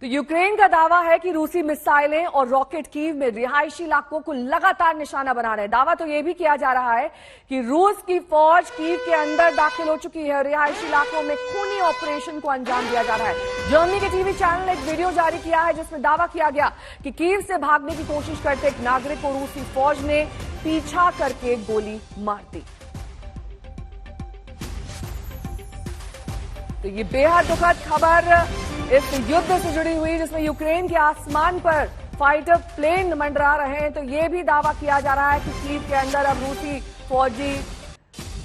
तो यूक्रेन का दावा है कि रूसी मिसाइलें और रॉकेट कीव में रिहायशी इलाकों को लगातार निशाना बना रहे हैं। दावा तो यह भी किया जा रहा है कि रूस की फौज कीव के अंदर दाखिल हो चुकी है और रिहायशी इलाकों में खूनी ऑपरेशन को अंजाम दिया जा रहा है। जर्मनी के टीवी चैनल ने एक वीडियो जारी किया है जिसमें दावा किया गया कि कीव से भागने की कोशिश करते एक नागरिक को रूसी फौज ने पीछा करके गोली मार दी। तो ये बेहद दुखद खबर इस युद्ध से जुड़ी हुई जिसमें यूक्रेन के आसमान पर फाइटर प्लेन मंडरा रहे हैं। तो ये भी दावा किया जा रहा है कि कीव के अंदर अब रूसी फौजी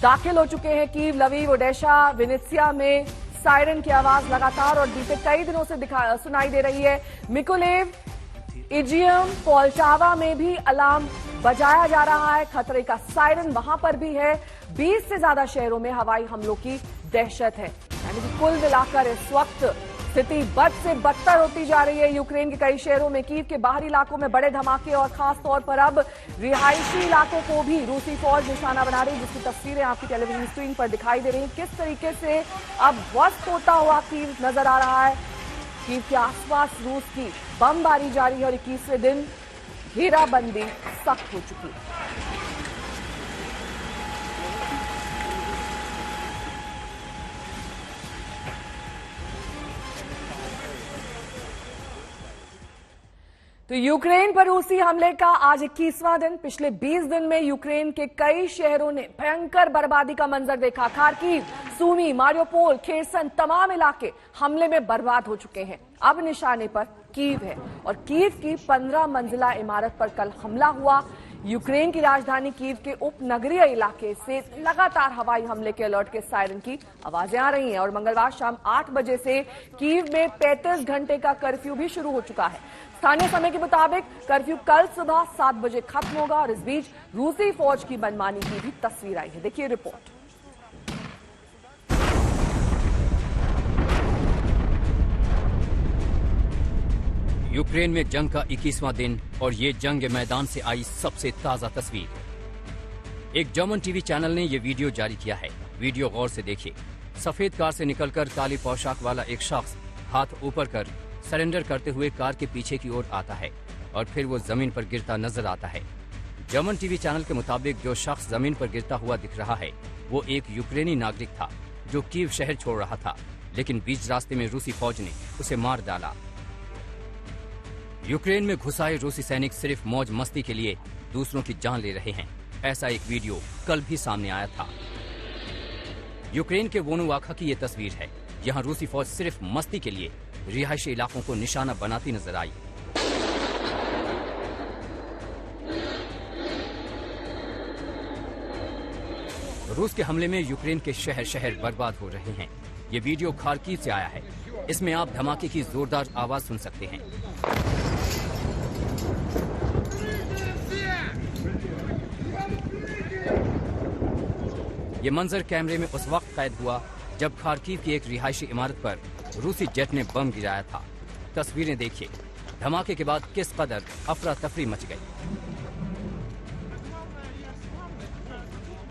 दाखिल हो चुके हैं। कीव, लवीव, ओडेशा, विनित्सिया में सायरन की आवाज लगातार और बीते कई दिनों से सुनाई दे रही है। मिकोलेव, इजियम, पोल्टावा में भी अलार्म बजाया जा रहा है। खतरे का सायरन वहां पर भी है। 20 से ज्यादा शहरों में हवाई हमलों की दहशत है। यानी कि कुल मिलाकर इस वक्त स्थिति बद से बदतर होती जा रही है। यूक्रेन के कई शहरों में, कीव के बाहरी इलाकों में बड़े धमाके और खास तौर पर अब रिहायशी इलाकों को भी रूसी फौज निशाना बना रही है, जिसकी तस्वीरें आपकी टेलीविजन स्क्रीन पर दिखाई दे रही हैं। किस तरीके से अब ध्वस्त होता हुआ कीव नजर आ रहा है। कीव के आसपास रूस की बमबारी जारी है और 21वें दिन घेराबंदी सख्त हो चुकी है। तो यूक्रेन पर रूसी हमले का आज 21वां दिन। पिछले 20 दिन में यूक्रेन के कई शहरों ने भयंकर बर्बादी का मंजर देखा। खार्किव, सूमी, मारियोपोल, खेरसन तमाम इलाके हमले में बर्बाद हो चुके हैं। अब निशाने पर कीव है और कीव की 15 मंजिला इमारत पर कल हमला हुआ। यूक्रेन की राजधानी कीव के उपनगरीय इलाके से लगातार हवाई हमले के अलर्ट के सायरन की आवाजें आ रही हैं और मंगलवार शाम 8 बजे से कीव में 35 घंटे का कर्फ्यू भी शुरू हो चुका है। स्थानीय समय के मुताबिक कर्फ्यू कल सुबह 7 बजे खत्म होगा और इस बीच रूसी फौज की मनमानी की भी तस्वीर आई है। देखिए रिपोर्ट। यूक्रेन में जंग का 21वां दिन और ये जंग मैदान से आई सबसे ताजा तस्वीर। एक जर्मन टीवी चैनल ने यह वीडियो जारी किया है। वीडियो गौर से देखिए। सफेद कार से निकलकर काली पोशाक वाला एक शख्स हाथ ऊपर कर सरेंडर करते हुए कार के पीछे की ओर आता है और फिर वो जमीन पर गिरता नजर आता है। जर्मन टीवी चैनल के मुताबिक जो शख्स जमीन पर गिरता हुआ दिख रहा है वो एक यूक्रेनी नागरिक था जो कीव शहर छोड़ रहा था, लेकिन बीच रास्ते में रूसी फौज ने उसे मार डाला। यूक्रेन में घुसाए रूसी सैनिक सिर्फ मौज मस्ती के लिए दूसरों की जान ले रहे हैं, ऐसा एक वीडियो कल भी सामने आया था। यूक्रेन के वोनुवाखा की ये तस्वीर है। यहाँ रूसी फौज सिर्फ मस्ती के लिए रिहायशी इलाकों को निशाना बनाती नजर आई। रूस के हमले में यूक्रेन के शहर शहर बर्बाद हो रहे हैं। ये वीडियो खार्किव से आया है। इसमें आप धमाके की जोरदार आवाज सुन सकते हैं। ये मंजर कैमरे में उस वक्त कैद हुआ जब खार्किव की एक रिहायशी इमारत पर रूसी जेट ने बम गिराया था। तस्वीरें देखिए। धमाके के बाद किस कदर अफरा तफरी मच गई।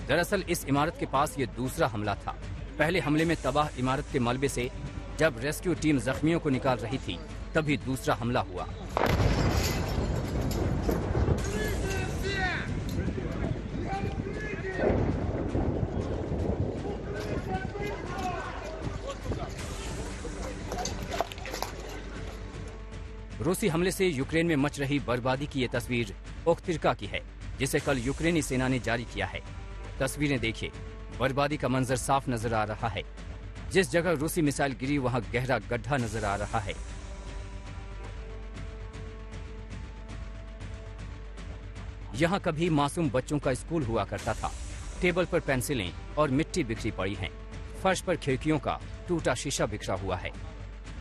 दरअसल इस इमारत के पास ये दूसरा हमला था। पहले हमले में तबाह इमारत के मलबे से जब रेस्क्यू टीम जख्मियों को निकाल रही थी तभी दूसरा हमला हुआ। रूसी हमले से यूक्रेन में मच रही बर्बादी की ये तस्वीर ओख्तिर्का की है, जिसे कल यूक्रेनी सेना ने जारी किया है। तस्वीरें देखिए। बर्बादी का मंजर साफ नजर आ रहा है। जिस जगह रूसी मिसाइल गिरी वहां गहरा गड्ढा नजर आ रहा है। यहाँ कभी मासूम बच्चों का स्कूल हुआ करता था। टेबल पर पेंसिलें और मिट्टी बिखरी पड़ी है। फर्श पर खिड़कियों का टूटा शीशा बिखरा हुआ है।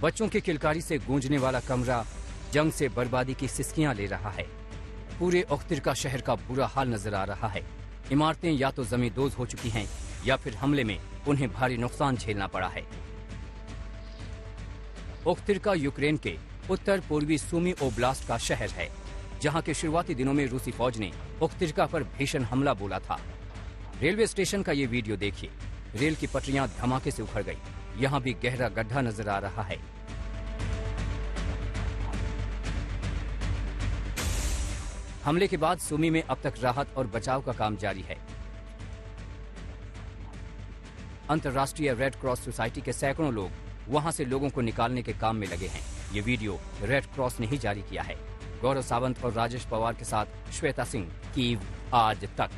बच्चों की किलकारी से गूंजने वाला कमरा जंग से बर्बादी की सिसकियां ले रहा है। पूरे ओख्तिर्का शहर का बुरा हाल नजर आ रहा है। इमारतें या तो जमींदोज हो चुकी हैं या फिर हमले में उन्हें भारी नुकसान झेलना पड़ा है। ओख्तिर्का यूक्रेन के उत्तर पूर्वी सूमी ओब्लास्ट का शहर है, जहां के शुरुआती दिनों में रूसी फौज ने ओख्तिर्का पर भीषण हमला बोला था। रेलवे स्टेशन का ये वीडियो देखिए। रेल की पटरियां धमाके से उखड़ गई। यहाँ भी गहरा गड्ढा नजर आ रहा है। हमले के बाद सुमी में अब तक राहत और बचाव का काम जारी है। अंतर्राष्ट्रीय रेड क्रॉस सोसाइटी के सैकड़ों लोग वहां से लोगों को निकालने के काम में लगे हैं। ये वीडियो रेड क्रॉस ने ही जारी किया है। गौरव सावंत और राजेश पवार के साथ श्वेता सिंह, कीव आज तक।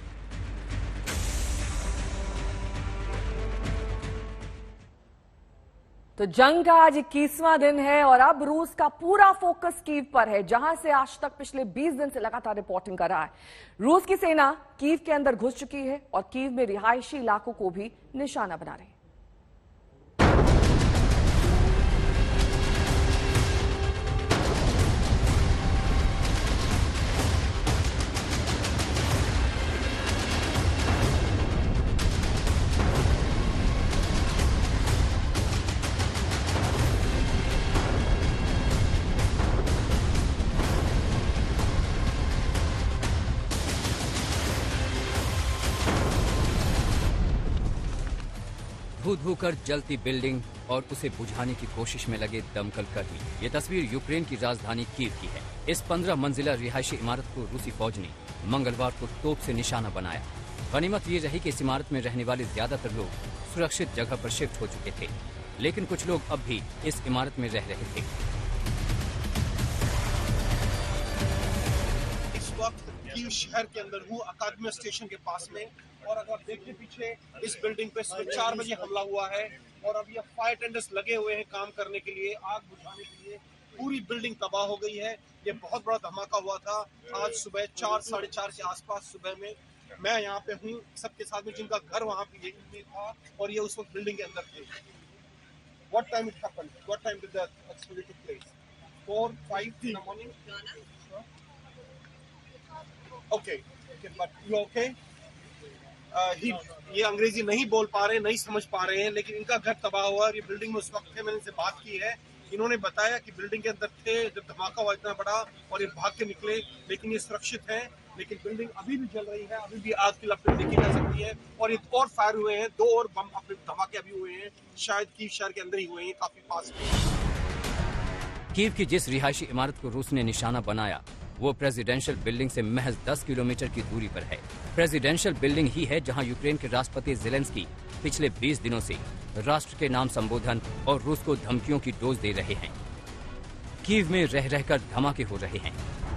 तो जंग का आज 21वां दिन है और अब रूस का पूरा फोकस कीव पर है, जहां से आज तक पिछले 20 दिन से लगातार रिपोर्टिंग कर रहा है। रूस की सेना कीव के अंदर घुस चुकी है और कीव में रिहायशी इलाकों को भी निशाना बना रही है। धू कर जलती बिल्डिंग और उसे बुझाने की कोशिश में लगे दमकल कर्मी। ये तस्वीर यूक्रेन की राजधानी कीव की है। इस 15 मंजिला रिहायशी इमारत को रूसी फौज ने मंगलवार को तोप से निशाना बनाया। गनीमत ये रही कि इस इमारत में रहने वाले ज्यादातर लोग सुरक्षित जगह पर शिफ्ट हो चुके थे, लेकिन कुछ लोग अब भी इस इमारत में रह रहे थे। इस वक्त कीव शहर के अंदर हूँ, अकादमी स्टेशन के पास में, और अगर आप देखिए पीछे इस बिल्डिंग पे सुबह 4 बजे हमला हुआ है और अब ये फायर टेंडर्स लगे हुए हैं काम करने के लिए, आग बुझाने के लिए। पूरी बिल्डिंग तबाह हो गई है। ये बहुत बड़ा धमाका हुआ था आज सुबह 4, साढ़े 4 के आसपास सुबह में। मैं यहाँ पे हूँ सबके साथ में, जिनका घर वहाँ पे यही था और ये उस वक्त बिल्डिंग के अंदर थे। What time it happened? What time did the explosion took place? 4, 5 in the morning? Okay, but you okay? ये अंग्रेजी नहीं बोल पा रहे हैं, नहीं समझ पा रहे हैं, लेकिन इनका घर तबाह हुआ और ये बिल्डिंग में उस वक्त थे। मैंने इनसे बात की है, इन्होंने बताया कि बिल्डिंग के अंदर थे जब धमाका हुआ इतना बड़ा और ये भाग के निकले, लेकिन ये सुरक्षित है। लेकिन बिल्डिंग अभी भी जल रही है, अभी भी आग की लपटें देखी जा सकती है और ये और फायर हुए हैं, 2 और बम अपने धमाके अभी हुए हैं, शायद कीव शहर के अंदर ही हुए हैं, काफी पास में। कीव की जिस रिहायशी इमारत को रूस ने निशाना बनाया वो प्रेसिडेंशियल बिल्डिंग से महज 10 किलोमीटर की दूरी पर है। प्रेसिडेंशियल बिल्डिंग ही है जहां यूक्रेन के राष्ट्रपति ज़ेलेंस्की पिछले 20 दिनों से राष्ट्र के नाम संबोधन और रूस को धमकियों की डोज दे रहे हैं। कीव में रह रहकर धमाके हो रहे हैं,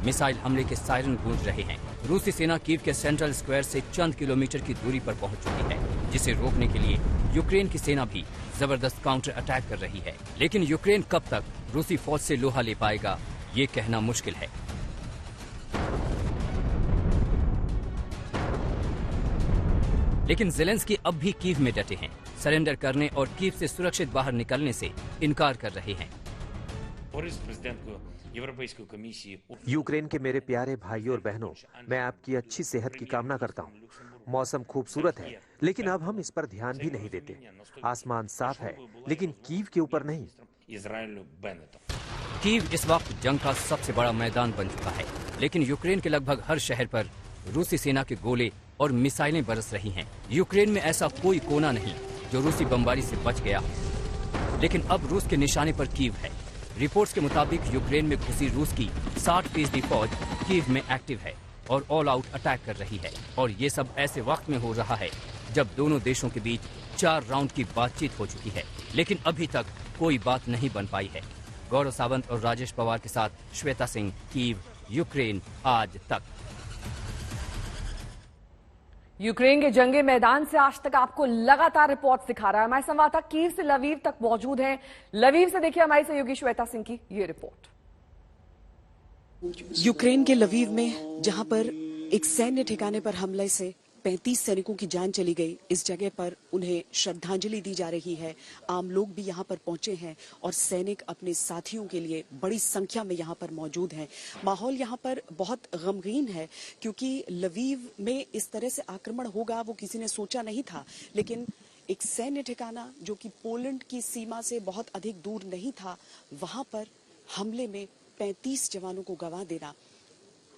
मिसाइल हमले के सायरन गूंज रहे हैं। रूसी सेना कीव के सेंट्रल स्क्वायर से चंद किलोमीटर की दूरी पर पहुंच चुकी है, जिसे रोकने के लिए यूक्रेन की सेना भी जबरदस्त काउंटर अटैक कर रही है। लेकिन यूक्रेन कब तक रूसी फौज से लोहा ले पाएगा, ये कहना मुश्किल है। लेकिन ज़ेलेंस्की अब भी कीव में डटे हैं, सरेंडर करने और कीव से सुरक्षित बाहर निकलने से इनकार कर रहे हैं। यूक्रेन के मेरे प्यारे भाइयों और बहनों, मैं आपकी अच्छी सेहत की कामना करता हूँ। मौसम खूबसूरत है, लेकिन अब हम इस पर ध्यान भी नहीं देते। आसमान साफ है, लेकिन कीव के ऊपर नहीं। कीव इस वक्त जंग का सबसे बड़ा मैदान बन चुका है, लेकिन यूक्रेन के लगभग हर शहर पर रूसी सेना के गोले और मिसाइलें बरस रही हैं। यूक्रेन में ऐसा कोई कोना नहीं जो रूसी बमबारी से बच गया हो, लेकिन अब रूस के निशाने पर कीव है। रिपोर्ट्स के मुताबिक यूक्रेन में घुसी रूस की 60% फौज कीव में एक्टिव है और ऑल आउट अटैक कर रही है। और ये सब ऐसे वक्त में हो रहा है जब दोनों देशों के बीच 4 राउंड की बातचीत हो चुकी है, लेकिन अभी तक कोई बात नहीं बन पाई है। गौरव सावंत और राजेश पवार के साथ श्वेता सिंह, कीव, यूक्रेन आज तक। यूक्रेन के जंगे मैदान से आज तक आपको लगातार रिपोर्ट दिखा रहा है हमारे संवाददाता कीव से लवीव तक मौजूद हैं। लवीव से देखिए हमारी सहयोगी श्वेता सिंह की ये रिपोर्ट। यूक्रेन के लवीव में जहां पर एक सैन्य ठिकाने पर हमले से 35 सैनिकों की जान चली गई, इस जगह पर उन्हें श्रद्धांजलि दी जा रही है। आम लोग भी यहां पर पहुंचे हैं और सैनिक अपने साथियों के लिए बड़ी संख्या में यहां पर मौजूद हैं। माहौल यहां पर बहुत गमगीन है, क्योंकि लवीव में इस तरह से आक्रमण होगा वो किसी ने सोचा नहीं था। लेकिन एक सैन्य ठिकाना जो कि पोलैंड की सीमा से बहुत अधिक दूर नहीं था, वहां पर हमले में 35 जवानों को गंवा देना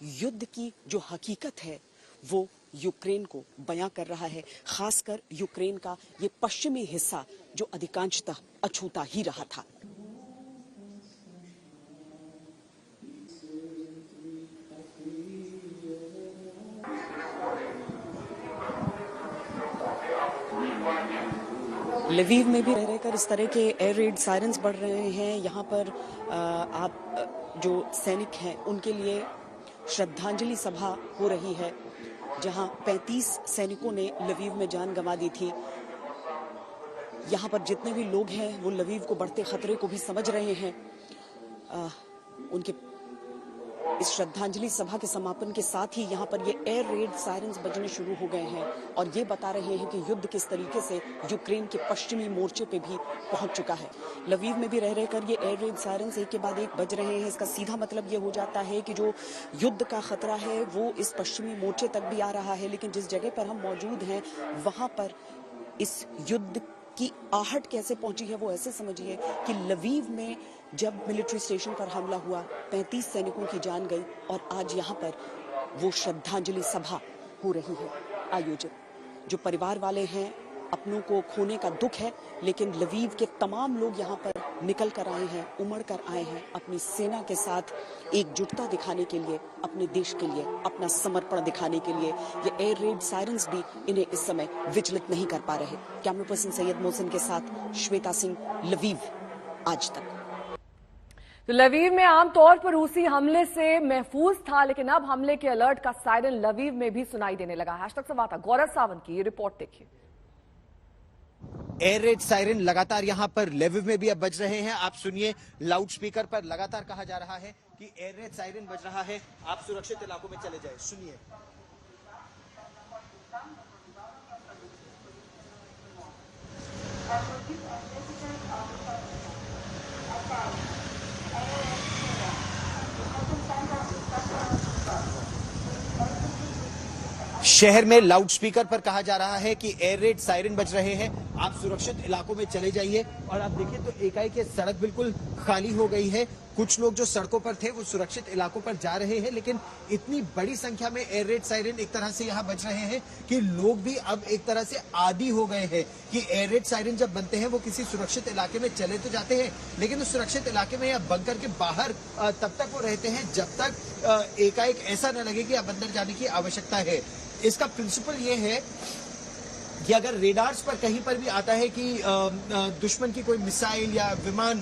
युद्ध की जो हकीकत है वो यूक्रेन को बयां कर रहा है। खासकर यूक्रेन का ये पश्चिमी हिस्सा जो अधिकांशतः अछूता ही रहा था। लवीव में भी रह रहकर इस तरह के एयर रेड सायरन्स बढ़ रहे हैं। यहाँ पर आप जो सैनिक हैं उनके लिए श्रद्धांजलि सभा हो रही है, जहां 35 सैनिकों ने लवीव में जान गंवा दी थी। यहाँ पर जितने भी लोग हैं वो लवीव को बढ़ते खतरे को भी समझ रहे हैं। उनके इस श्रद्धांजलि सभा के समापन के साथ ही यहाँ पर ये एयर रेड सायरन्स बजने शुरू हो गए हैं और ये बता रहे हैं कि युद्ध किस तरीके से यूक्रेन के पश्चिमी मोर्चे पे भी पहुंच चुका है। लवीव में भी रह रहकर ये एयर रेड सायरन्स एक के बाद एक बज रहे हैं। इसका सीधा मतलब ये हो जाता है कि जो युद्ध का खतरा है वो इस पश्चिमी मोर्चे तक भी आ रहा है, लेकिन जिस जगह पर हम मौजूद हैं वहां पर इस युद्ध की आहट कैसे पहुंची है वो ऐसे समझिए कि लवीव में जब मिलिट्री स्टेशन पर हमला हुआ 35 सैनिकों की जान गई और आज यहाँ पर वो श्रद्धांजलि सभा हो रही है आयोजित। जो परिवार वाले हैं अपनों को खोने का दुख है, लेकिन लवीव के तमाम लोग यहाँ पर निकल कर आए हैं, उमड़ कर आए हैं अपनी सेना के साथ एकजुटता दिखाने के लिए, अपने देश के लिए अपना समर्पण दिखाने के लिए। ये एयर रेड सायरन्स भी इन्हें इस समय विचलित नहीं कर पा रहे। कैमरा पर्सन सैयद मोहसिन के साथ श्वेता सिंह, लवीव आज तक। तो लवीव में आमतौर पर रूसी हमले से महफूज था, लेकिन अब हमले के अलर्ट का सायरन लवीव में भी सुनाई देने लगा। हैशटैग संवाददाता गौरव सावंत की ये रिपोर्ट देखिए। एयर रेड सायरन लगातार यहाँ पर लवीव में भी अब बज रहे हैं। आप सुनिए, लाउडस्पीकर पर लगातार कहा जा रहा है कि एयर रेड सायरन बज रहा है, आप सुरक्षित इलाकों में चले जाएं। सुनिए। शहर में लाउडस्पीकर पर कहा जा रहा है कि एयर रेड सायरन बज रहे हैं, आप सुरक्षित इलाकों में चले जाइए। और आप देखिए तो एकाएक सड़क बिल्कुल खाली हो गई है। कुछ लोग जो सड़कों पर थे वो सुरक्षित इलाकों पर जा रहे हैं, लेकिन इतनी बड़ी संख्या में एयर रेड सायरन एक तरह से यहाँ बज रहे हैं कि लोग भी अब एक तरह से आदी हो गए हैं कि एयर रेड सायरन जब बनते हैं वो किसी सुरक्षित इलाके में चले तो जाते हैं, लेकिन उस सुरक्षित इलाके में या बंकर के बाहर तब तक वो रहते हैं जब तक एकाएक ऐसा न लगे कि अब अंदर जाने की आवश्यकता है। इसका प्रिंसिपल ये है कि अगर रेडार्स पर कहीं पर भी आता है कि दुश्मन की कोई मिसाइल या विमान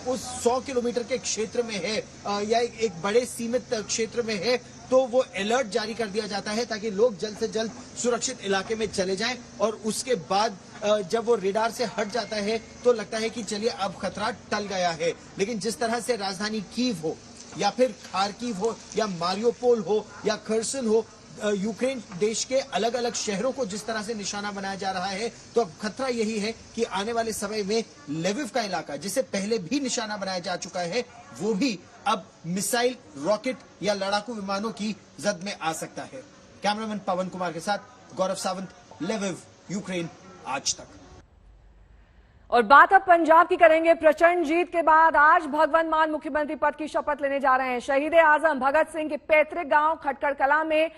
उस 100 किलोमीटर के क्षेत्र में है या एक बड़े सीमित क्षेत्र में है, तो वो अलर्ट जारी कर दिया जाता है ताकि लोग जल्द से जल्द सुरक्षित इलाके में चले जाएं। और उसके बाद जब वो रेडार से हट जाता है तो लगता है कि चलिए अब खतरा टल गया है। लेकिन जिस तरह से राजधानी कीव हो या फिर खार्किव हो या मारियोपोल हो या खर्सन हो, यूक्रेन देश के अलग अलग शहरों को जिस तरह से निशाना बनाया जा रहा है, तो अब खतरा यही है कि आने वाले समय में लवीव का इलाका जिसे पहले भी निशाना बनाया जा चुका है, वो भी अब मिसाइल, रॉकेट या लड़ाकू विमानों की जद में आ सकता है। कैमरामैन पवन कुमार के साथ गौरव सावंत, लवीव, यूक्रेन आज तक। और बात अब पंजाब की करेंगे। प्रचंड जीत के बाद आज भगवंत मान मुख्यमंत्री पद की शपथ लेने जा रहे हैं। शहीद आजम भगत सिंह के पैतृक गांव खटकड़ कला में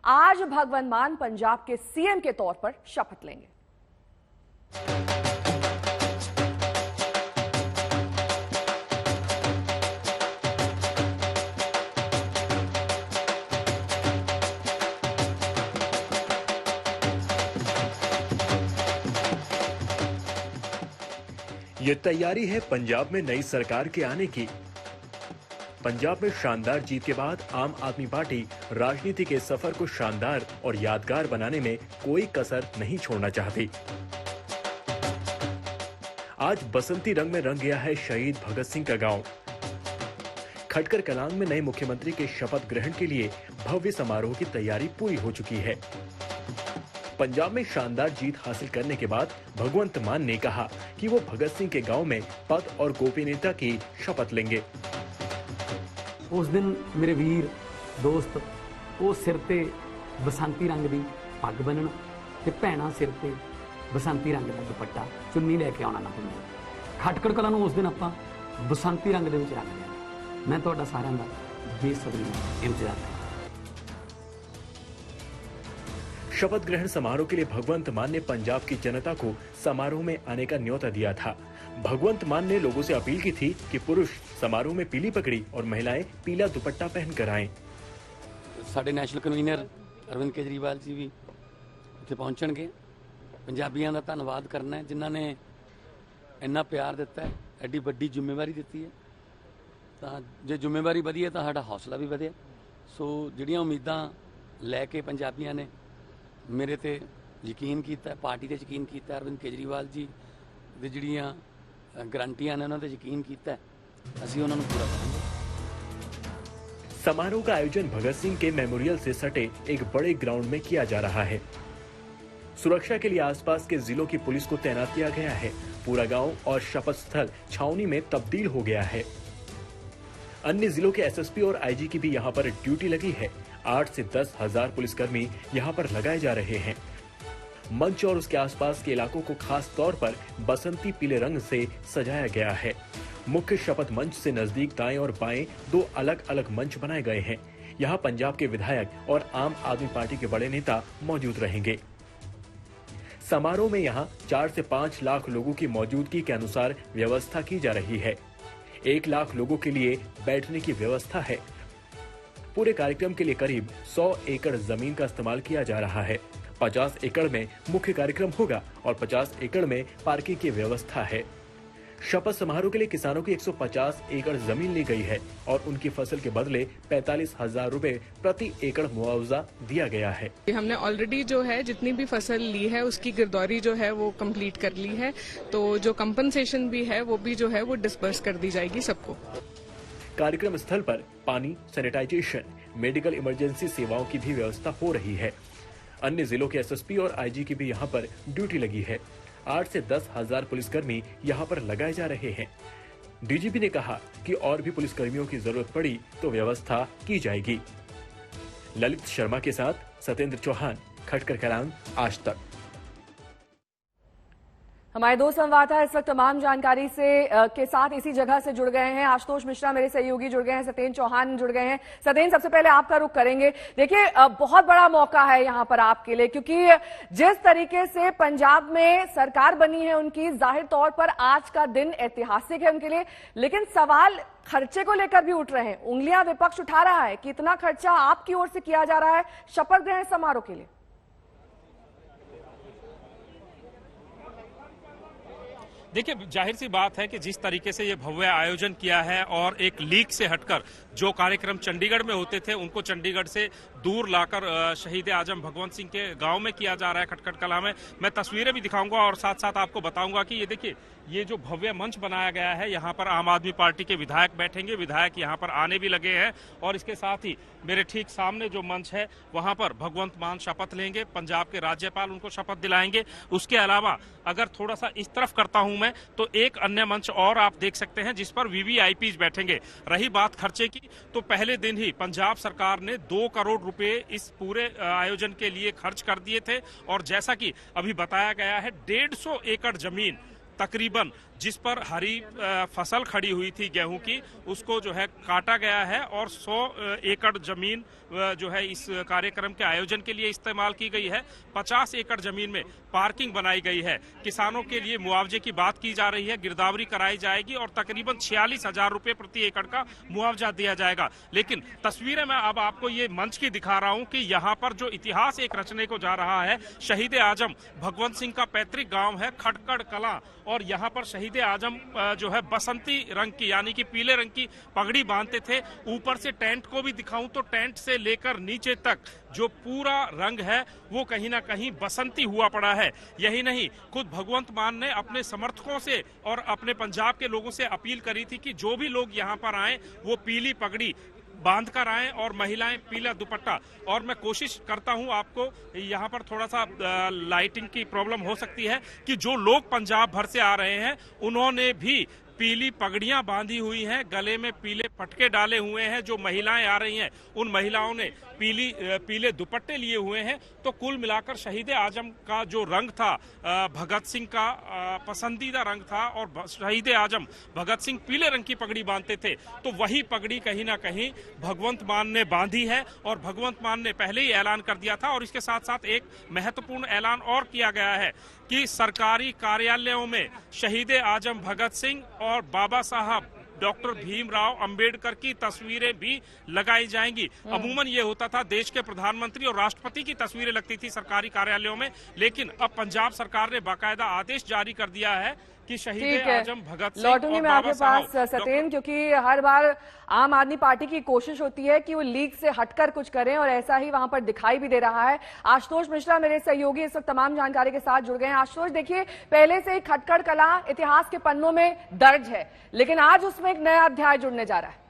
आज भगवंत मान पंजाब के सीएम के तौर पर शपथ लेंगे। ये तैयारी है पंजाब में नई सरकार के आने की। पंजाब में शानदार जीत के बाद आम आदमी पार्टी राजनीति के सफर को शानदार और यादगार बनाने में कोई कसर नहीं छोड़ना चाहती। आज बसंती रंग में रंग गया है शहीद भगत सिंह का गांव। खटकर कलां में नए मुख्यमंत्री के शपथ ग्रहण के लिए भव्य समारोह की तैयारी पूरी हो चुकी है। पंजाब में शानदार जीत हासिल करने के बाद भगवंत मान ने कहा कि वो भगत सिंह के गांव में पद और गोपनीयता की शपथ लेंगे। उस दिन मेरे वीर दोस्त वो सिर ते बसंती रंग की पग बनना ते भैणां सिर ते बसंती रंग का दुपट्टा चुन्नी लैके आना ना हुंदा। खटकड़ कलां नूं उस दिन आपां बसंती रंग दे विच रंग लिया। मैं तुहाडा सारिआं दा बेसब्री नाल इंतजार करदा। शपथ ग्रहण समारोह के लिए भगवंत मान ने पंजाब की जनता को समारोह में आने का न्योता दिया था। भगवंत मान ने लोगों से अपील की थी कि पुरुष समारोह में पीली पगड़ी और महिलाएं पीला दुपट्टा पहनकर आएं। साडे नैशनल कन्वीनर अरविंद केजरीवाल जी भी इत्थे पहुंचणगे। पंजाबियों का धन्नवाद करना है जिन्होंने ਇੰਨਾ ਪਿਆਰ ਦਿੱਤਾ ਹੈ, ਐਡੀ ਵੱਡੀ ਜ਼ਿੰਮੇਵਾਰੀ ਦਿੱਤੀ ਹੈ, ਤਾਂ ਜੇ ਜ਼ਿੰਮੇਵਾਰੀ ਵਧੀ ਹੈ ਤਾਂ ਸਾਡਾ ਹੌਸਲਾ ਵੀ ਵਧਿਆ। ਸੋ ਜਿਹੜੀਆਂ ਉਮੀਦਾਂ ਲੈ ਕੇ ਪੰਜਾਬੀਆਂ ਨੇ ਮੇਰੇ ਤੇ ਯਕੀਨ ਕੀਤਾ, ਪਾਰਟੀ ਤੇ ਯਕੀਨ ਕੀਤਾ, ਅਰਵਿੰਦ ਕੇਜਰੀਵਾਲ ਜੀ ਦੀ ਜਿਹੜੀਆਂ ਗਰੰਟੀਆਂ ਨੇ ਉਹਨਾਂ ਤੇ ਯकीन ਕੀਤਾ, ਅਸੀਂ ਉਹਨਾਂ ਨੂੰ पूरा करेंगे। समारोह का आयोजन भगत सिंह के मेमोरियल से सटे एक बड़े ग्राउंड में किया जा रहा है। सुरक्षा के लिए आसपास के जिलों की पुलिस को तैनात किया गया है। पूरा गांव और शपथ स्थल छावनी में तब्दील हो गया है। अन्य जिलों के एसएसपी और आईजी की भी यहां पर ड्यूटी लगी है। 8 से 10 हजार पुलिसकर्मी यहां पर लगाए जा रहे हैं। मंच और उसके आसपास के इलाकों को खास तौर पर बसंती पीले रंग से सजाया गया है। मुख्य शपथ मंच से नजदीक दाएं और बाएं 2 अलग अलग मंच बनाए गए हैं। यहां पंजाब के विधायक और आम आदमी पार्टी के बड़े नेता मौजूद रहेंगे। समारोह में यहां 4 से 5 लाख लोगों की मौजूदगी के अनुसार व्यवस्था की जा रही है। 1 लाख लोगों के लिए बैठने की व्यवस्था है। पूरे कार्यक्रम के लिए करीब 100 एकड़ जमीन का इस्तेमाल किया जा रहा है। 50 एकड़ में मुख्य कार्यक्रम होगा और 50 एकड़ में पार्किंग की व्यवस्था है। शपथ समारोह के लिए किसानों की 150 एकड़ जमीन ली गई है और उनकी फसल के बदले 45,000 रुपए प्रति एकड़ मुआवजा दिया गया है। हमने ऑलरेडी जो है जितनी भी फसल ली है उसकी गिरदौरी जो है वो कंप्लीट कर ली है, तो जो कंपनसेशन भी है वो भी जो है वो डिस्पर्स कर दी जाएगी सबको। कार्यक्रम स्थल पर पानी, सैनिटाइजेशन, मेडिकल इमरजेंसी सेवाओं की भी व्यवस्था हो रही है। अन्य जिलों के एसएसपी और आईजी की भी यहां पर ड्यूटी लगी है। 8 से 10 हजार पुलिसकर्मी यहां पर लगाए जा रहे हैं। डीजीपी ने कहा कि और भी पुलिसकर्मियों की जरूरत पड़ी तो व्यवस्था की जाएगी। ललित शर्मा के साथ सत्येंद्र चौहान, खटकर कलां, आज तक। हमारे 2 संवाददाता इस वक्त तमाम जानकारी से के साथ इसी जगह से जुड़ गए हैं। आशुतोष मिश्रा मेरे सहयोगी जुड़ गए हैं, सत्येंद्र चौहान जुड़ गए हैं। सत्येंद्र, सबसे पहले आपका रुख करेंगे। देखिए, बहुत बड़ा मौका है यहां पर आपके लिए, क्योंकि जिस तरीके से पंजाब में सरकार बनी है उनकी, जाहिर तौर पर आज का दिन ऐतिहासिक है उनके लिए, लेकिन सवाल खर्चे को लेकर भी उठ रहे हैं। उंगलियां विपक्ष उठा रहा है कि इतना खर्चा आपकी ओर से किया जा रहा है शपथ ग्रहण समारोह के लिए। देखिए, जाहिर सी बात है कि जिस तरीके से ये भव्य आयोजन किया है और एक लीग से हटकर जो कार्यक्रम चंडीगढ़ में होते थे उनको चंडीगढ़ से दूर लाकर शहीद आजम भगवंत सिंह के गांव में किया जा रहा है, खटखट कलां में। मैं तस्वीरें भी दिखाऊंगा और साथ साथ आपको बताऊंगा कि ये देखिए, ये जो भव्य मंच बनाया गया है, यहाँ पर आम आदमी पार्टी के विधायक बैठेंगे, विधायक यहाँ पर आने भी लगे हैं और इसके साथ ही मेरे ठीक सामने जो मंच है वहां पर भगवंत मान शपथ लेंगे, पंजाब के राज्यपाल उनको शपथ दिलाएंगे। उसके अलावा अगर थोड़ा सा इस तरफ करता हूं मैं, तो एक अन्य मंच और आप देख सकते हैं जिस पर वीवीआईपी बैठेंगे। रही बात खर्चे की, तो पहले दिन ही पंजाब सरकार ने 2 करोड़ रुपए इस पूरे आयोजन के लिए खर्च कर दिए थे और जैसा कि अभी बताया गया है 150 एकड़ जमीन तकरीबन जिस पर हरी फसल खड़ी हुई थी गेहूं की, उसको जो है काटा गया है और 100 एकड़ जमीन जो है इस कार्यक्रम के आयोजन के लिए इस्तेमाल की गई है। 50 एकड़ जमीन में पार्किंग बनाई गई है। किसानों के लिए मुआवजे की बात की जा रही है, गिरदावरी कराई जाएगी और तकरीबन 46,000 रुपए प्रति एकड़ का मुआवजा दिया जाएगा। लेकिन तस्वीरें मैं अब आपको ये मंच की दिखा रहा हूं कि यहाँ पर जो इतिहास एक रचने को जा रहा है, शहीद आजम भगवंत सिंह का पैतृक गाँव है खटकड़ कलां और यहाँ पर शहीद आजम जो है बसंती रंग की यानी कि पीले रंग की पगड़ी बांधते थे। ऊपर से टेंट को भी दिखाऊं तो टेंट से लेकर नीचे तक जो पूरा रंग है वो कहीं ना कहीं बसंती हुआ पड़ा है। यही नहीं, खुद भगवंत मान ने अपने समर्थकों से और अपने पंजाब के लोगों से अपील करी थी कि जो भी लोग यहाँ पर आए वो पीली पगड़ी बांध कर आए और महिलाएं पीला दुपट्टा। और मैं कोशिश करता हूं, आपको यहाँ पर थोड़ा सा लाइटिंग की प्रॉब्लम हो सकती है कि जो लोग पंजाब भर से आ रहे हैं उन्होंने भी पीली पगड़ियां बांधी हुई हैं, गले में पीले पटके डाले हुए हैं। जो महिलाएं आ रही हैं उन महिलाओं ने पीले दुपट्टे लिए हुए हैं। तो कुल मिलाकर शहीद आजम का जो रंग था, भगत सिंह का पसंदीदा रंग था और शहीद आजम भगत सिंह पीले रंग की पगड़ी बांधते थे, तो वही पगड़ी कहीं ना कहीं भगवंत मान ने बांधी है और भगवंत मान ने पहले ही ऐलान कर दिया था। और इसके साथ साथ एक महत्वपूर्ण ऐलान और किया गया है कि सरकारी कार्यालयों में शहीद आजम भगत सिंह और बाबा साहब डॉक्टर भीमराव अंबेडकर की तस्वीरें भी लगाई जाएंगी। अमूमन ये होता था देश के प्रधानमंत्री और राष्ट्रपति की तस्वीरें लगती थी सरकारी कार्यालयों में, लेकिन अब पंजाब सरकार ने बाकायदा आदेश जारी कर दिया है कि शहीद ठीक है, आजम भगत सिंह लौटूंगी और मैं बाबा आपके पास साहब सत्येंद्र, क्योंकि हर बार आम आदमी पार्टी की कोशिश होती है कि वो लीग से हटकर कुछ करें और ऐसा ही वहां पर दिखाई भी दे रहा है। आशुतोष मिश्रा मेरे सहयोगी इस वक्त तमाम जानकारी के साथ जुड़ गए हैं। आशुतोष, देखिए, पहले से ही खटखड़ कला इतिहास के पन्नों में दर्ज है, लेकिन आज उसमें एक नया अध्याय जुड़ने जा रहा है।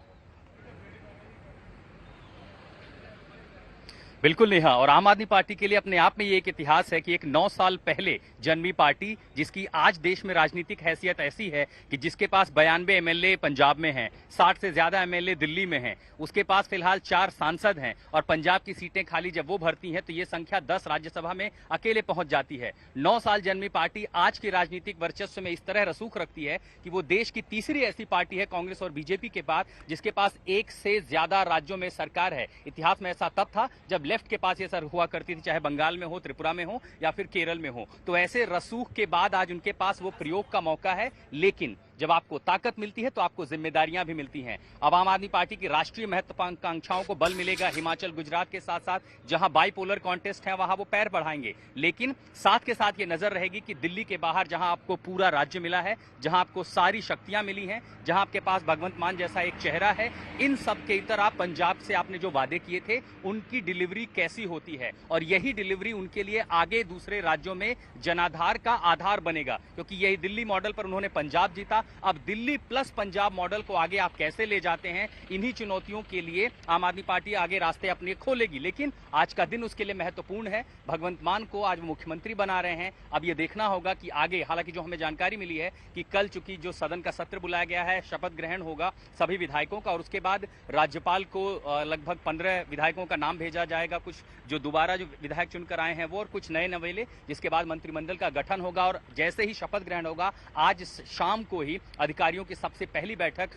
बिल्कुल नेहा, और आम आदमी पार्टी के लिए अपने आप में ये एक इतिहास है कि एक 9 साल पहले जन्मी पार्टी, जिसकी आज देश में राजनीतिक हैसियत ऐसी है कि जिसके पास 92 एमएलए पंजाब में हैं, 60 से ज्यादा एमएलए दिल्ली में हैं, उसके पास फिलहाल 4 सांसद हैं और पंजाब की सीटें खाली जब वो भरती हैं तो ये संख्या 10 राज्यसभा में अकेले पहुंच जाती है। 9 साल जन्मी पार्टी आज के राजनीतिक वर्चस्व में इस तरह रसूख रखती है कि वो देश की तीसरी ऐसी पार्टी है कांग्रेस और बीजेपी के बाद जिसके पास 1 से ज्यादा राज्यों में सरकार है। इतिहास में ऐसा तब था जब लेफ्ट के पास ये सर हुआ करती थी, चाहे बंगाल में हो, त्रिपुरा में हो या फिर केरल में हो। तो ऐसे रसूख के बाद आज उनके पास वो प्रयोग का मौका है, लेकिन जब आपको ताकत मिलती है तो आपको जिम्मेदारियां भी मिलती हैं। अब आम आदमी पार्टी की राष्ट्रीय महत्वाकांक्षाओं को बल मिलेगा। हिमाचल, गुजरात के साथ साथ जहां बाइपोलर कॉन्टेस्ट है वहां वो पैर बढ़ाएंगे, लेकिन साथ के साथ ये नजर रहेगी कि दिल्ली के बाहर जहां आपको पूरा राज्य मिला है, जहां आपको सारी शक्तियां मिली हैं, जहां आपके पास भगवंत मान जैसा एक चेहरा है, इन सब के इतर आप पंजाब से आपने जो वादे किए थे उनकी डिलीवरी कैसी होती है, और यही डिलीवरी उनके लिए आगे दूसरे राज्यों में जनाधार का आधार बनेगा। क्योंकि यही दिल्ली मॉडल पर उन्होंने पंजाब जीता, अब दिल्ली प्लस पंजाब मॉडल को आगे आप कैसे ले जाते हैं, इन्हीं चुनौतियों के लिए आम आदमी पार्टी आगे रास्ते अपने खोलेगी। लेकिन आज का दिन उसके लिए महत्वपूर्ण है। भगवंत मान को आज मुख्यमंत्री बना रहे हैं। अब ये देखना होगा कि आगे, हालांकि जो हमें जानकारी मिली है कि कल चूंकि जो सदन का सत्र बुलाया गया है, शपथ ग्रहण होगा सभी विधायकों का और उसके बाद राज्यपाल को लगभग 15 विधायकों का नाम भेजा जाएगा। कुछ जो दोबारा जो विधायक चुनकर आए हैं वो, और कुछ नए नवेले, जिसके बाद मंत्रिमंडल का गठन होगा। और जैसे ही शपथ ग्रहण होगा, आज शाम को ही अधिकारियों की सबसे पहली बैठक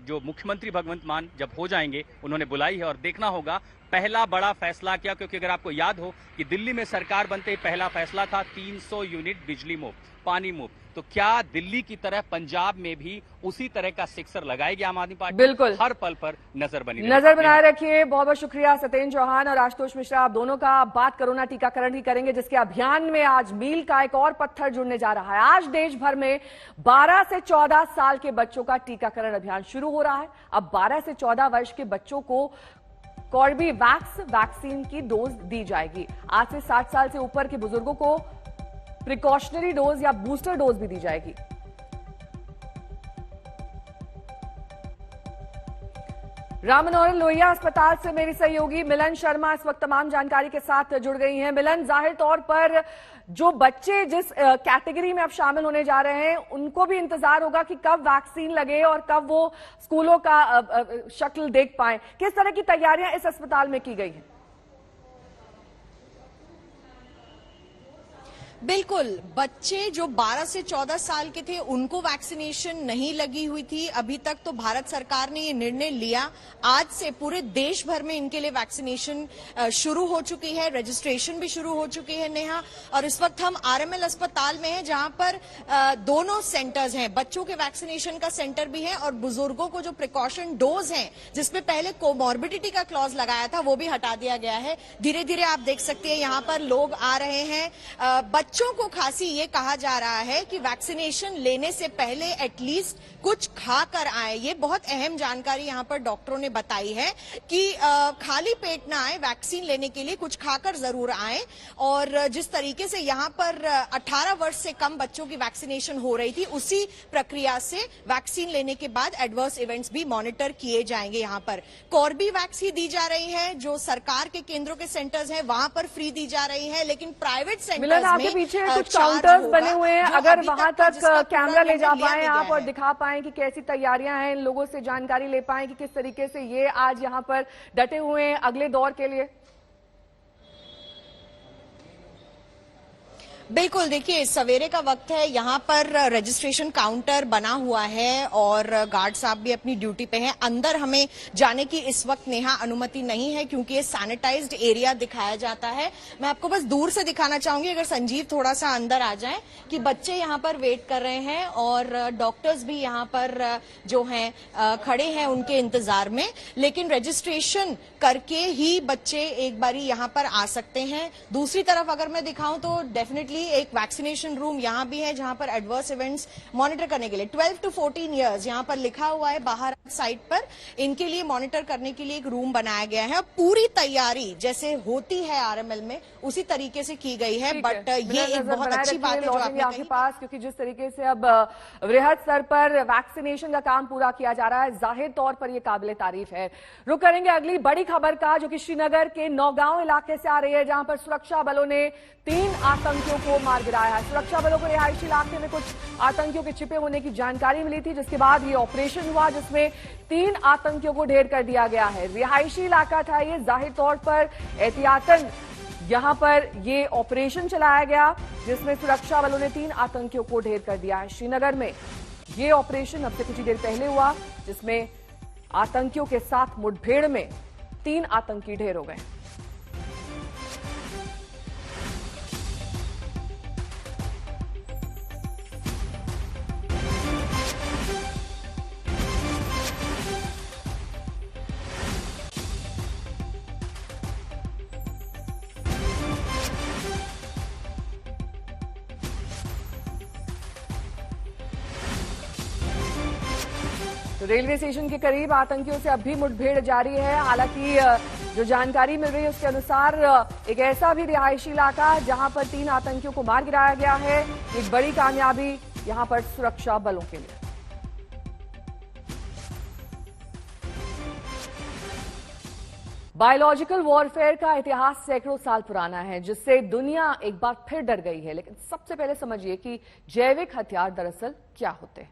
जो मुख्यमंत्री भगवंत मान जब हो जाएंगे उन्होंने बुलाई है, और देखना होगा पहला बड़ा फैसला क्या। क्योंकि अगर आपको याद हो कि दिल्ली में सरकार बनते ही पहला फैसला था 300 यूनिट बिजली मुफ्त, पानी मुफ्त, तो क्या दिल्ली की तरह पंजाब में भी उसी तरह का सिक्सर लगाएगी आम आदमी पार्टी? बिल्कुल, हर पल पर नजर बनाए रखिए। बहुत बहुत शुक्रिया सत्येंद्र चौहान और आशुतोष मिश्रा, आप दोनों का। बात कोरोना टीकाकरण की करेंगे, जिसके अभियान में आज मील का एक और पत्थर जुड़ने जा रहा है। आज देश भर में 12 से 14 साल के बच्चों का टीकाकरण अभियान शुरू हो रहा है। अब 12 से 14 वर्ष के बच्चों को कॉर्बेवैक्स वैक्सीन की डोज दी जाएगी। आज से 60 साल से ऊपर के बुजुर्गों को प्रिकॉशनरी डोज या बूस्टर डोज भी दी जाएगी। राम मनोहर लोहिया अस्पताल से मेरी सहयोगी मिलन शर्मा इस वक्त तमाम जानकारी के साथ जुड़ गई हैं। मिलन, जाहिर तौर पर जो बच्चे जिस कैटेगरी में अब शामिल होने जा रहे हैं उनको भी इंतजार होगा कि कब वैक्सीन लगे और कब वो स्कूलों का शक्ल देख पाएं। किस तरह की तैयारियां इस अस्पताल में की गई हैं? बिल्कुल, बच्चे जो 12 से 14 साल के थे उनको वैक्सीनेशन नहीं लगी हुई थी अभी तक। तो भारत सरकार ने ये निर्णय लिया, आज से पूरे देश भर में इनके लिए वैक्सीनेशन शुरू हो चुकी है, रजिस्ट्रेशन भी शुरू हो चुकी है नेहा। और इस वक्त हम आरएमएल अस्पताल में हैं, जहां पर दोनों सेंटर्स हैं, बच्चों के वैक्सीनेशन का सेंटर भी है और बुजुर्गों को जो प्रिकॉशन डोज है, जिसमें पहले कोमॉर्बिडिटी का क्लॉज लगाया था, वो भी हटा दिया गया है। धीरे धीरे आप देख सकते हैं यहाँ पर लोग आ रहे हैं। बच्चों को खासी ये कहा जा रहा है कि वैक्सीनेशन लेने से पहले एटलीस्ट कुछ खाकर आए। ये बहुत अहम जानकारी यहाँ पर डॉक्टरों ने बताई है कि खाली पेट ना आए, वैक्सीन लेने के लिए कुछ खाकर जरूर आए। और जिस तरीके से यहाँ पर 18 वर्ष से कम बच्चों की वैक्सीनेशन हो रही थी, उसी प्रक्रिया से वैक्सीन लेने के बाद एडवर्स इवेंट्स भी मॉनिटर किए जाएंगे। यहाँ पर कॉर्बेवैक्स ही दी जा रही है, जो सरकार के केंद्रों के सेंटर्स हैं वहां पर फ्री दी जा रही है, लेकिन प्राइवेट सेंटर्स में पीछे कुछ काउंटर्स बने हुए हैं। अगर वहां तक कैमरा ले जा पाए आप और दिखा पाए कि कैसी तैयारियां हैं, लोगों से जानकारी ले पाए कि किस तरीके से ये आज यहां पर डटे हुए हैं अगले दौर के लिए। बिल्कुल, देखिए सवेरे का वक्त है, यहाँ पर रजिस्ट्रेशन काउंटर बना हुआ है और गार्ड साहब भी अपनी ड्यूटी पे हैं। अंदर हमें जाने की इस वक्त नेहा अनुमति नहीं है क्योंकि ये सैनिटाइज्ड एरिया दिखाया जाता है। मैं आपको बस दूर से दिखाना चाहूंगी, अगर संजीव थोड़ा सा अंदर आ जाएं, कि बच्चे यहाँ पर वेट कर रहे हैं और डॉक्टर्स भी यहाँ पर जो हैं खड़े हैं उनके इंतजार में। लेकिन रजिस्ट्रेशन करके ही बच्चे एक बारी यहाँ पर आ सकते हैं। दूसरी तरफ अगर मैं दिखाऊं तो डेफिनेटली सेपरेटली एक वैक्सीनेशन रूम यहाँ भी है जहाँ पर एडवर्स इवेंट्स मॉनिटर करने के लिए 12 to 14 ईयर्स यहाँ पर लिखा हुआ है बाहर साइड पर, इनके लिए मॉनिटर करने के लिए एक रूम बनाया गया है। पूरी तैयारी जैसे होती है आरएमएल में उसी तरीके से की गई है। बट ये एक बहुत अच्छी बात है जो आपने आपके पास, क्योंकि जिस तरीके से अब वृहद स्तर पर वैक्सीनेशन का काम पूरा किया जा रहा है, जाहिर तौर पर यह काबिले तारीफ है। रुक करेंगे अगली बड़ी खबर का, जो कि श्रीनगर के नौगांव इलाके से आ रही है, जहां पर सुरक्षा बलों ने 3 आतंकियों को मार गिराया है। सुरक्षा बलों को रिहायशी इलाके में कुछ आतंकियों के छिपे होने की जानकारी मिली थी, जिसके बाद ये ऑपरेशन हुआ, जिसमें 3 आतंकियों को ढेर कर दिया गया है। रिहायशी इलाका था ये, जाहिर तौर पर एहतियातन यहां पर ये ऑपरेशन चलाया गया, जिसमें सुरक्षा बलों ने 3 आतंकियों को ढेर कर दिया है। श्रीनगर में ये ऑपरेशन अब से कुछ ही देर पहले हुआ, जिसमें आतंकियों के साथ मुठभेड़ में 3 आतंकी ढेर हो गए। तो रेलवे स्टेशन के करीब आतंकियों से अब भी मुठभेड़ जारी है। हालांकि जो जानकारी मिल रही है उसके अनुसार एक ऐसा भी रिहायशी इलाका जहां पर 3 आतंकियों को मार गिराया गया है। एक बड़ी कामयाबी यहां पर सुरक्षा बलों के लिए। बायोलॉजिकल वॉरफेयर का इतिहास सैकड़ों साल पुराना है, जिससे दुनिया एक बार फिर डर गई है। लेकिन सबसे पहले समझिए कि जैविक हथियार दरअसल क्या होते हैं।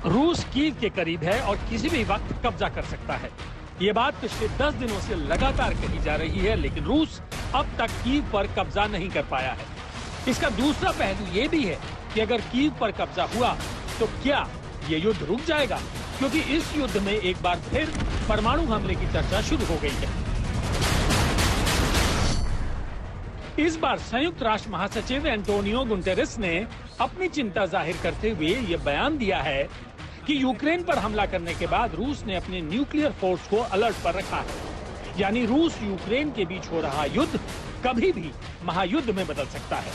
रूस कीव के करीब है और किसी भी वक्त कब्जा कर सकता है। ये बात पिछले 10 दिनों से लगातार कही जा रही है, लेकिन रूस अब तक कीव पर कब्जा नहीं कर पाया है। इसका दूसरा पहलू ये भी है कि अगर कीव पर कब्जा हुआ तो क्या ये युद्ध रुक जाएगा, क्योंकि इस युद्ध में एक बार फिर परमाणु हमले की चर्चा शुरू हो गई है। इस बार संयुक्त राष्ट्र महासचिव एंटोनियो गुटेरेस ने अपनी चिंता जाहिर करते हुए ये बयान दिया है कि यूक्रेन पर हमला करने के बाद रूस ने अपने न्यूक्लियर फोर्स को अलर्ट पर रखा है। यानी रूस यूक्रेन के बीच हो रहा युद्ध कभी भी महायुद्ध में बदल सकता है।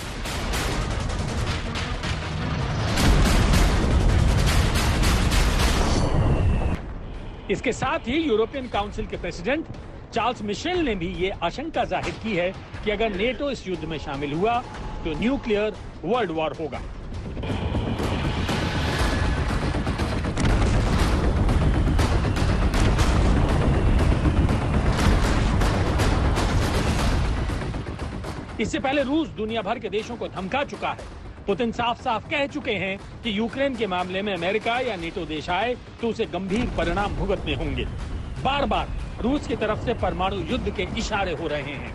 इसके साथ ही यूरोपियन काउंसिल के प्रेसिडेंट चार्ल्स मिशेल ने भी ये आशंका जाहिर की है कि अगर नेटो इस युद्ध में शामिल हुआ तो न्यूक्लियर वर्ल्ड वॉर होगा। इससे पहले रूस दुनिया भर के देशों को धमका चुका है। पुतिन साफ साफ कह चुके हैं कि यूक्रेन के मामले में अमेरिका या नेटो देश आए तो उसे गंभीर परिणाम भुगतने होंगे। बार बार रूस की तरफ से परमाणु युद्ध के इशारे हो रहे हैं।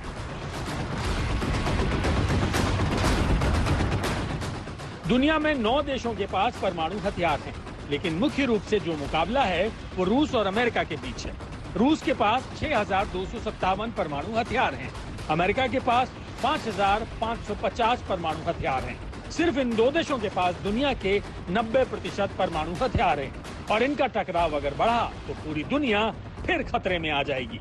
दुनिया में 9 देशों के पास परमाणु हथियार हैं, लेकिन मुख्य रूप से जो मुकाबला है वो रूस और अमेरिका के बीच है। रूस के पास 6,257 परमाणु हथियार हैं, अमेरिका के पास 5,550 परमाणु हथियार हैं। सिर्फ इन 2 देशों के पास दुनिया के 90% परमाणु हथियार हैं, और इनका टकराव अगर बढ़ा तो पूरी दुनिया फिर खतरे में आ जाएगी।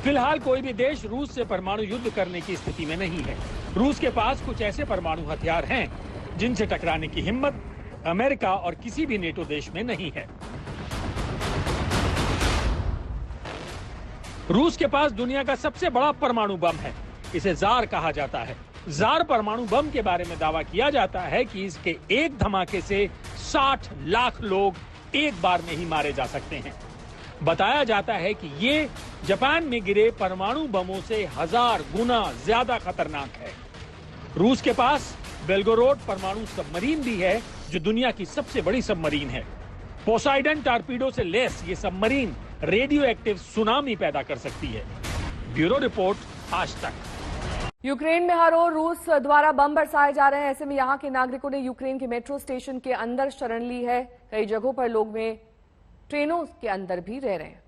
फिलहाल कोई भी देश रूस से परमाणु युद्ध करने की स्थिति में नहीं है। रूस के पास कुछ ऐसे परमाणु हथियार हैं जिनसे टकराने की हिम्मत अमेरिका और किसी भी नेटो देश में नहीं है। रूस के पास दुनिया का सबसे बड़ा परमाणु बम है, इसे जार कहा जाता है। जार परमाणु बम के बारे में दावा किया जाता है कि इसके एक धमाके से 60 लाख लोग एक बार में ही मारे जा सकते हैं। बताया जाता है कि ये जापान में गिरे परमाणु बमों से 1000 गुना ज्यादा खतरनाक है। रूस के पास बेल्गोरोड परमाणु सबमरीन भी है, जो दुनिया की सबसे बड़ी सबमरीन है। पोसाइडन टॉर्पीडो से लैस ये सबमरीन रेडियो एक्टिव सुनामी पैदा कर सकती है। ब्यूरो रिपोर्ट, आज तक। यूक्रेन में हर रोज रूस द्वारा बम बरसाए जा रहे हैं। ऐसे में यहां के नागरिकों ने यूक्रेन के मेट्रो स्टेशन के अंदर शरण ली है। कई जगहों पर लोग में ट्रेनों के अंदर भी रह रहे हैं।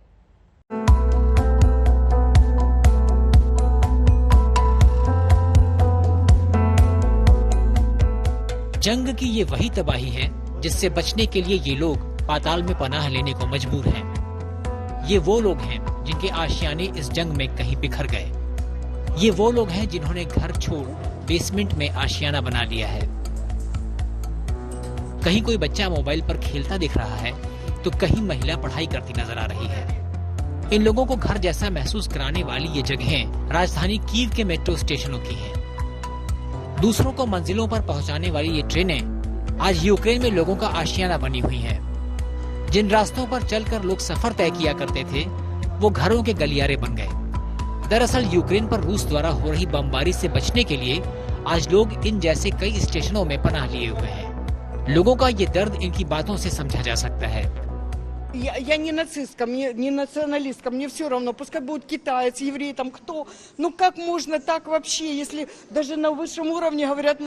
जंग की ये वही तबाही है जिससे बचने के लिए ये लोग पाताल में पनाह लेने को मजबूर हैं। ये वो लोग हैं जिनके आशियाने इस जंग में कहीं बिखर गए। ये वो लोग हैं जिन्होंने घर छोड़ बेसमेंट में आशियाना बना लिया है। कहीं कोई बच्चा मोबाइल पर खेलता दिख रहा है तो कहीं महिला पढ़ाई करती नजर आ रही है। इन लोगों को घर जैसा महसूस कराने वाली ये जगहें राजधानी कीव के मेट्रो स्टेशनों की हैं। दूसरों को मंजिलों पर पहुंचाने वाली ये ट्रेनें आज यूक्रेन में लोगों का आशियाना बनी हुई हैं। जिन रास्तों पर चलकर लोग सफर तय किया करते थे वो घरों के गलियारे बन गए। दरअसल यूक्रेन पर रूस द्वारा हो रही बमबारी से बचने के लिए आज लोग इन जैसे कई स्टेशनों में पनाह लिए हुए हैं। लोगों का ये दर्द इनकी बातों से समझा जा सकता है। Я не нацистка, не националистка, мне все равно, пускай будет китаец, еврей, там кто. Ну как можно так вообще, если даже на высшем уровне говорят,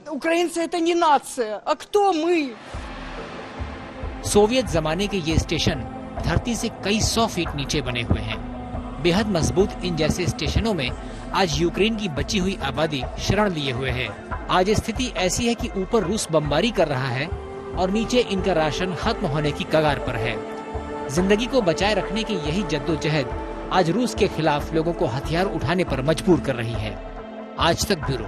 украинцы это не нация, а кто мы? सोवियत जमाने के ये स्टेशन धरती से कई 100 फीट नीचे बने हुए हैं। बेहद मजबूत इन जैसे स्टेशनों में आज यूक्रेन की बची हुई आबादी शरण लिए हुए है। आज स्थिति ऐसी है कि ऊपर रूस बमबारी कर रहा है और नीचे इनका राशन खत्म होने की कगार पर है। जिंदगी को बचाए रखने की यही जद्दोजहद आज रूस के खिलाफ लोगों को हथियार उठाने पर मजबूर कर रही है। आज तक ब्यूरो।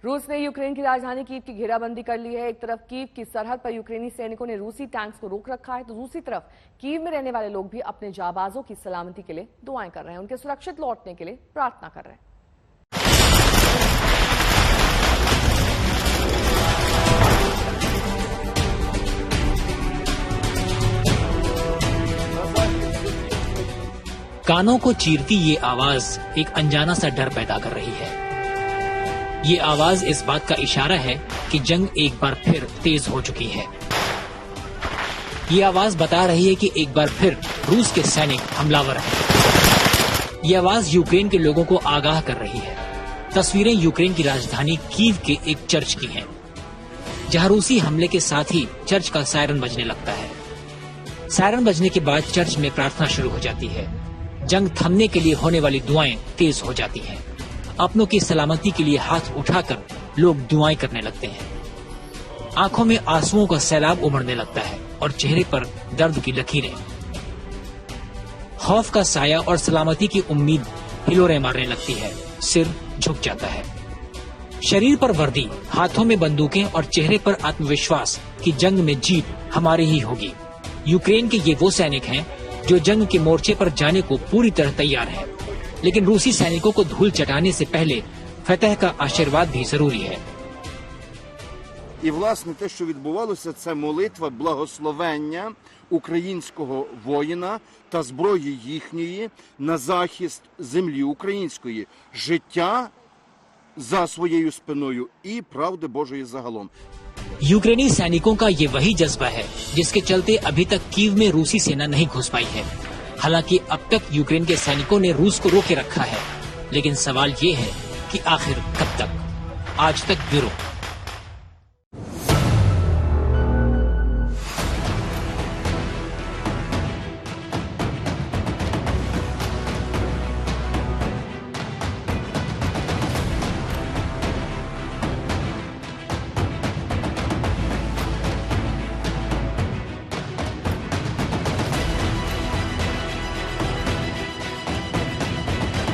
रूस ने यूक्रेन की राजधानी कीव की घेराबंदी कर ली है। एक तरफ कीव की सरहद पर यूक्रेनी सैनिकों ने रूसी टैंक्स को रोक रखा है तो दूसरी तरफ कीव में रहने वाले लोग भी अपने जाबाजों की सलामती के लिए दुआएं कर रहे हैं, उनके सुरक्षित लौटने के लिए प्रार्थना कर रहे हैं। कानों को चीरती ये आवाज एक अनजाना सा डर पैदा कर रही है। ये आवाज इस बात का इशारा है कि जंग एक बार फिर तेज हो चुकी है। ये आवाज बता रही है कि एक बार फिर रूस के सैनिक हमलावर हैं। ये आवाज यूक्रेन के लोगों को आगाह कर रही है। तस्वीरें यूक्रेन की राजधानी कीव के एक चर्च की हैं, जहां रूसी हमले के साथ ही चर्च का सायरन बजने लगता है। सायरन बजने के बाद चर्च में प्रार्थना शुरू हो जाती है। जंग थमने के लिए होने वाली दुआएं तेज हो जाती हैं। अपनों की सलामती के लिए हाथ उठाकर लोग दुआएं करने लगते हैं। आंखों में आंसुओं का सैलाब उमड़ने लगता है और चेहरे पर दर्द की लकीरें। खौफ का साया और सलामती की उम्मीद हिलोरें मारने लगती है। सिर झुक जाता है। शरीर पर वर्दी, हाथों में बंदूकें और चेहरे पर आत्मविश्वास कि जंग में जीत हमारी ही होगी। यूक्रेन के ये वो सैनिक हैं जो जंग के मोर्चे पर जाने को पूरी तरह तैयार हैं। लेकिन रूसी सैनिकों को धूल चटाने से पहले फतह का आशीर्वाद भी जरूरी है। І, власне, те, що відбувалося, це молитва благословення українського воїна та зброї їхньої на захист землі української, життя за своєю спиною і правди Божої загалом. यूक्रेनी सैनिकों का ये वही जज्बा है जिसके चलते अभी तक कीव में रूसी सेना नहीं घुस पाई है। हालांकि अब तक यूक्रेन के सैनिकों ने रूस को रोके रखा है, लेकिन सवाल ये है कि आखिर कब तक। आज तक ब्यूरो।